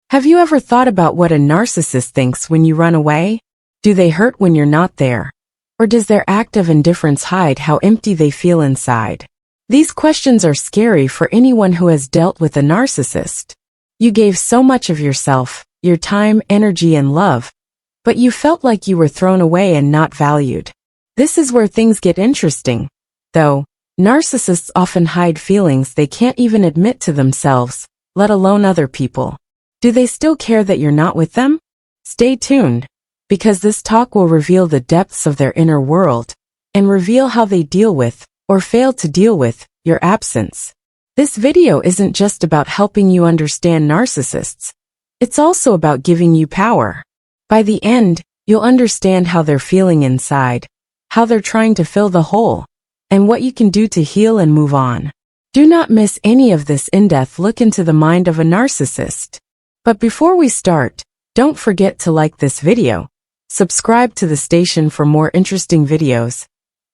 Have you ever thought about what a narcissist thinks when you run away? Do they hurt when you're not there? Or does their act of indifference hide how empty they feel inside? These questions are scary for anyone who has dealt with a narcissist. You gave so much of yourself, your time, energy, and love, but you felt like you were thrown away and not valued. This is where things get interesting, though. Narcissists often hide feelings they can't even admit to themselves, let alone other people. Do they still care that you're not with them? Stay tuned, because this talk will reveal the depths of their inner world, and reveal how they deal with, or fail to deal with, your absence. This video isn't just about helping you understand narcissists. It's also about giving you power. By the end, you'll understand how they're feeling inside, how they're trying to fill the hole, and what you can do to heal and move on. Do not miss any of this in-depth look into the mind of a narcissist. But before we start, don't forget to like this video, subscribe to the station for more interesting videos,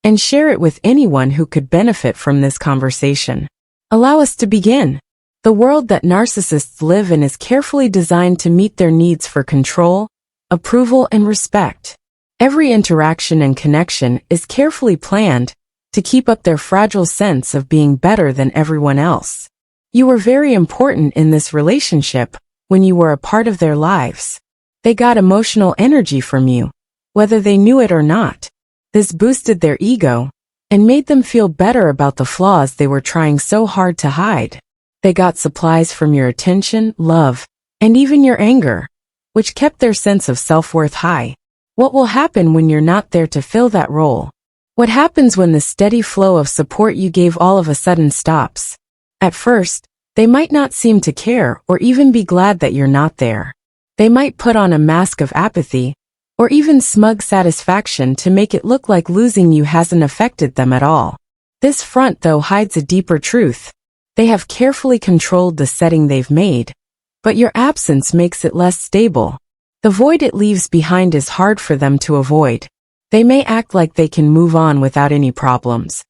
and share it with anyone who could benefit from this conversation. Allow us to begin. The world that narcissists live in is carefully designed to meet their needs for control, approval, and respect. Every interaction and connection is carefully planned to keep up their fragile sense of being better than everyone else. You were very important in this relationship when you were a part of their lives. They got emotional energy from you, whether they knew it or not. This boosted their ego and made them feel better about the flaws they were trying so hard to hide. They got supplies from your attention, love, and even your anger, which kept their sense of self-worth high. What will happen when you're not there to fill that role? What happens when the steady flow of support you gave all of a sudden stops? At first, they might not seem to care or even be glad that you're not there. They might put on a mask of apathy or even smug satisfaction to make it look like losing you hasn't affected them at all. This front, though, hides a deeper truth. They have carefully controlled the setting they've made, but your absence makes it less stable. The void it leaves behind is hard for them to avoid. They may act like they can move on without any problems,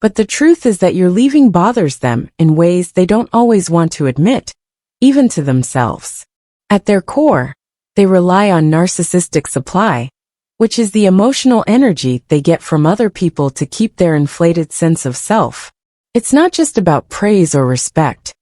but the truth is that your leaving bothers them in ways they don't always want to admit, even to themselves. At their core, they rely on narcissistic supply, which is the emotional energy they get from other people to keep their inflated sense of self. It's not just about praise or respect.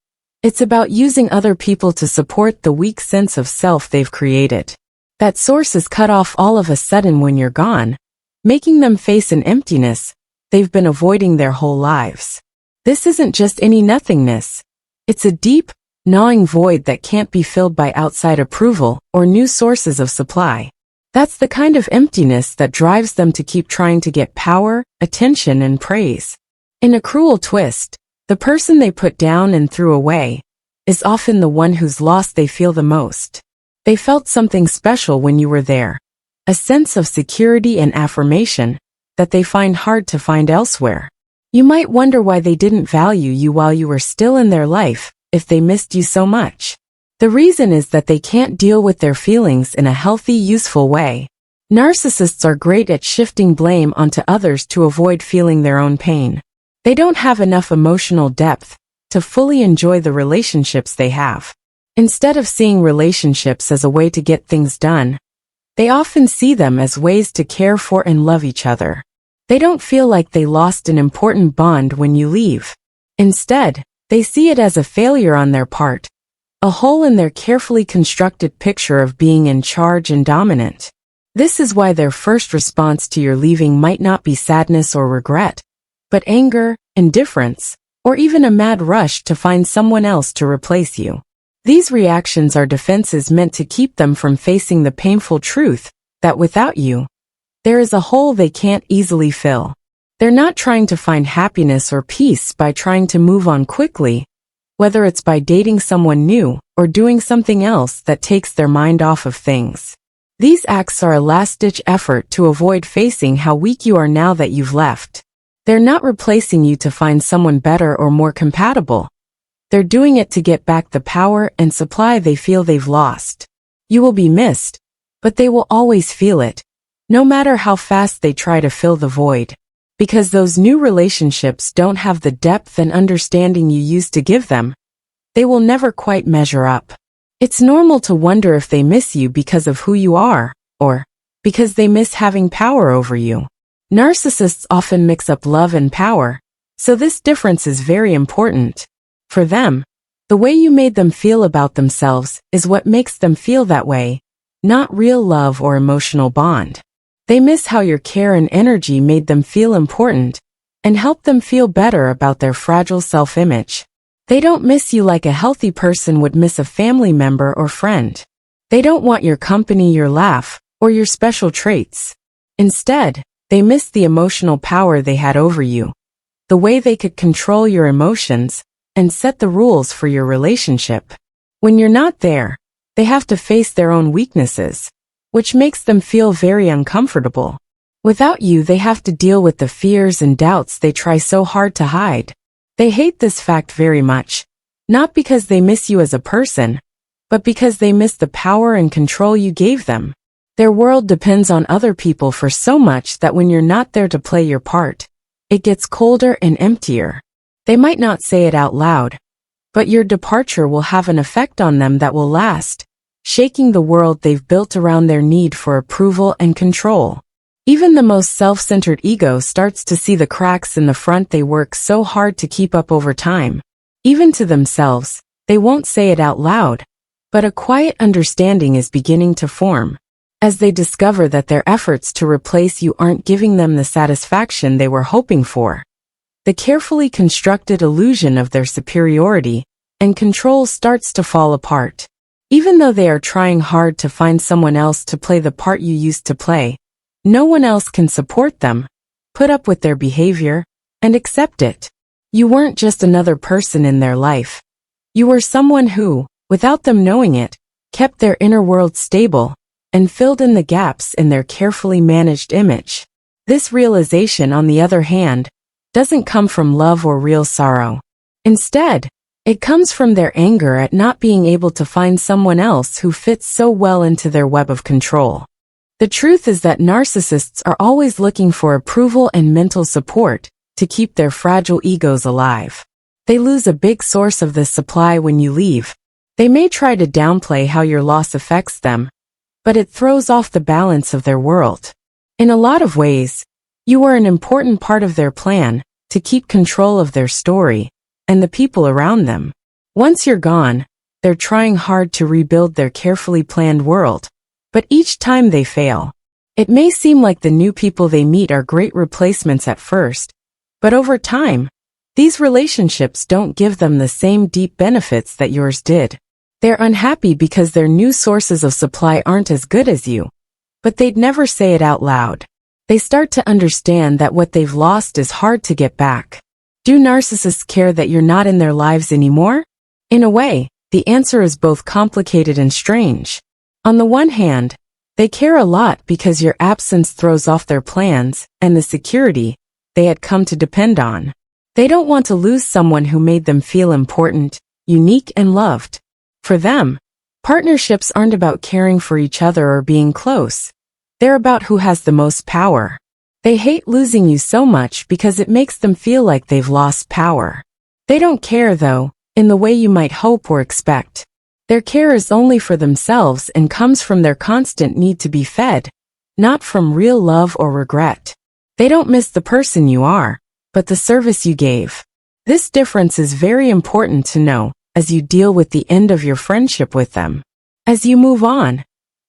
It's about using other people to support the weak sense of self they've created. That source is cut off all of a sudden when you're gone, making them face an emptiness they've been avoiding their whole lives. This isn't just any nothingness. It's a deep, gnawing void that can't be filled by outside approval or new sources of supply. That's the kind of emptiness that drives them to keep trying to get power, attention, and praise. In a cruel twist, the person they put down and threw away is often the one whose loss they feel the most. They felt something special when you were there, a sense of security and affirmation that they find hard to find elsewhere. You might wonder why they didn't value you while you were still in their life, if they missed you so much. The reason is that they can't deal with their feelings in a healthy, useful way. Narcissists are great at shifting blame onto others to avoid feeling their own pain. They don't have enough emotional depth to fully enjoy the relationships they have. Instead of seeing relationships as a way to get things done, they often see them as ways to care for and love each other. They don't feel like they lost an important bond when you leave. Instead, they see it as a failure on their part, a hole in their carefully constructed picture of being in charge and dominant. This is why their first response to your leaving might not be sadness or regret, but anger, indifference, or even a mad rush to find someone else to replace you. These reactions are defenses meant to keep them from facing the painful truth that without you, there is a hole they can't easily fill. They're not trying to find happiness or peace by trying to move on quickly, whether it's by dating someone new or doing something else that takes their mind off of things. These acts are a last-ditch effort to avoid facing how weak you are now that you've left. They're not replacing you to find someone better or more compatible. They're doing it to get back the power and supply they feel they've lost. You will be missed, but they will always feel it, no matter how fast they try to fill the void. Because those new relationships don't have the depth and understanding you used to give them, they will never quite measure up. It's normal to wonder if they miss you because of who you are, or because they miss having power over you. Narcissists often mix up love and power, so this difference is very important. For them, the way you made them feel about themselves is what makes them feel that way, not real love or emotional bond. They miss how your care and energy made them feel important and helped them feel better about their fragile self-image. They don't miss you like a healthy person would miss a family member or friend. They don't want your company, your laugh, or your special traits. Instead, they miss the emotional power they had over you, the way they could control your emotions and set the rules for your relationship. When you're not there, they have to face their own weaknesses, which makes them feel very uncomfortable. Without you, they have to deal with the fears and doubts they try so hard to hide. They hate this fact very much, not because they miss you as a person, but because they miss the power and control you gave them. Their world depends on other people for so much that when you're not there to play your part, it gets colder and emptier. They might not say it out loud, but your departure will have an effect on them that will last, shaking the world they've built around their need for approval and control. Even the most self-centered ego starts to see the cracks in the front they work so hard to keep up over time. Even to themselves, they won't say it out loud, but a quiet understanding is beginning to form. As they discover that their efforts to replace you aren't giving them the satisfaction they were hoping for. The carefully constructed illusion of their superiority and control starts to fall apart. Even though they are trying hard to find someone else to play the part you used to play, no one else can support them, put up with their behavior, and accept it. You weren't just another person in their life. You were someone who, without them knowing it, kept their inner world stable and filled in the gaps in their carefully managed image. This realization, on the other hand, doesn't come from love or real sorrow. Instead, it comes from their anger at not being able to find someone else who fits so well into their web of control. The truth is that narcissists are always looking for approval and mental support to keep their fragile egos alive. They lose a big source of this supply when you leave. They may try to downplay how your loss affects them, but it throws off the balance of their world. In a lot of ways, you are an important part of their plan to keep control of their story and the people around them. Once you're gone, they're trying hard to rebuild their carefully planned world. But each time they fail. It may seem like the new people they meet are great replacements at first, but over time, these relationships don't give them the same deep benefits that yours did. They're unhappy because their new sources of supply aren't as good as you, but they'd never say it out loud. They start to understand that what they've lost is hard to get back. Do narcissists care that you're not in their lives anymore? In a way, the answer is both complicated and strange. On the one hand, they care a lot because your absence throws off their plans and the security they had come to depend on. They don't want to lose someone who made them feel important, unique, and loved. For them, partnerships aren't about caring for each other or being close. They're about who has the most power. They hate losing you so much because it makes them feel like they've lost power. They don't care, though, in the way you might hope or expect. Their care is only for themselves and comes from their constant need to be fed, not from real love or regret. They don't miss the person you are, but the service you gave. This difference is very important to know as you deal with the end of your friendship with them. As you move on,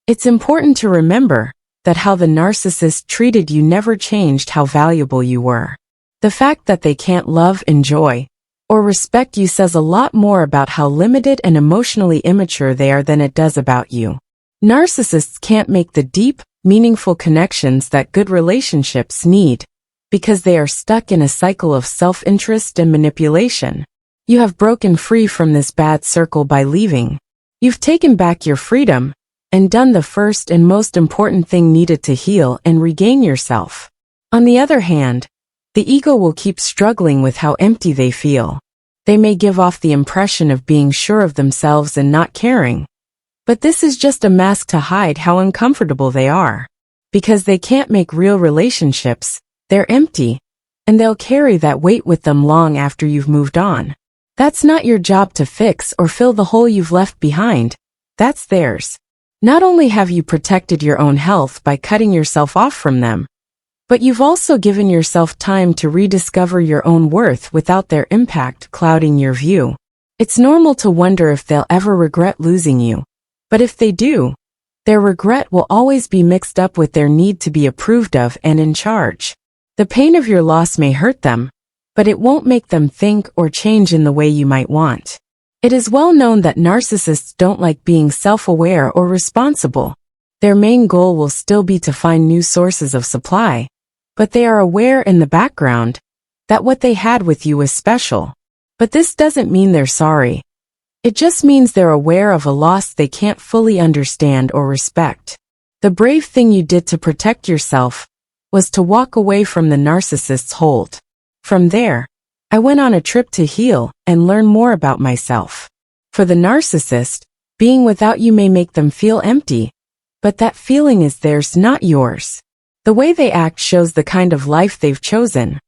it's important to remember that how the narcissist treated you never changed how valuable you were. The fact that they can't love, enjoy, or respect you says a lot more about how limited and emotionally immature they are than it does about you. Narcissists can't make the deep, meaningful connections that good relationships need because they are stuck in a cycle of self-interest and manipulation. You have broken free from this bad circle by leaving. You've taken back your freedom and done the first and most important thing needed to heal and regain yourself. On the other hand, the ego will keep struggling with how empty they feel. They may give off the impression of being sure of themselves and not caring. But this is just a mask to hide how uncomfortable they are. Because they can't make real relationships, they're empty, and they'll carry that weight with them long after you've moved on. That's not your job to fix or fill the hole you've left behind. that's theirs. Not only have you protected your own health by cutting yourself off from them, but you've also given yourself time to rediscover your own worth without their impact clouding your view. It's normal to wonder if they'll ever regret losing you. But if they do, their regret will always be mixed up with their need to be approved of and in charge. The pain of your loss may hurt them, but it won't make them think or change in the way you might want. It is well known that narcissists don't like being self-aware or responsible. Their main goal will still be to find new sources of supply, but they are aware in the background that what they had with you was special. But this doesn't mean they're sorry. It just means they're aware of a loss they can't fully understand or respect. The brave thing you did to protect yourself was to walk away from the narcissist's hold. From there, I went on a trip to heal and learn more about myself. For the narcissist, being without you may make them feel empty, but that feeling is theirs, not yours. The way they act shows the kind of life they've chosen,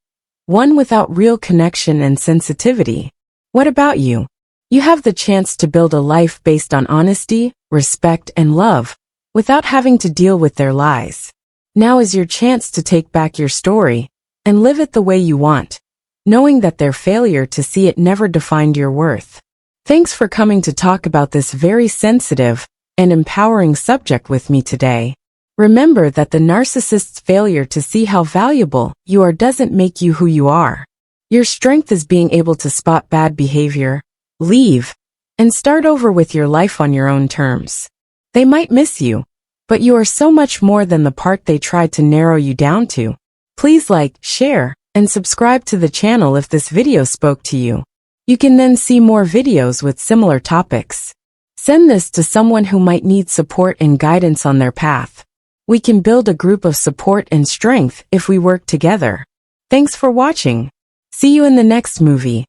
one without real connection and sensitivity. What about you? You have the chance to build a life based on honesty, respect, and love, without having to deal with their lies. Now is your chance to take back your story and live it the way you want, knowing that their failure to see it never defined your worth. Thanks for coming to talk about this very sensitive and empowering subject with me today. Remember that the narcissist's failure to see how valuable you are doesn't make you who you are. Your strength is being able to spot bad behavior, leave, and start over with your life on your own terms. They might miss you, but you are so much more than the part they tried to narrow you down to. Please like, share, and subscribe to the channel if this video spoke to you. You can then see more videos with similar topics. Send this to someone who might need support and guidance on their path. We can build a group of support and strength if we work together. Thanks for watching. See you in the next movie.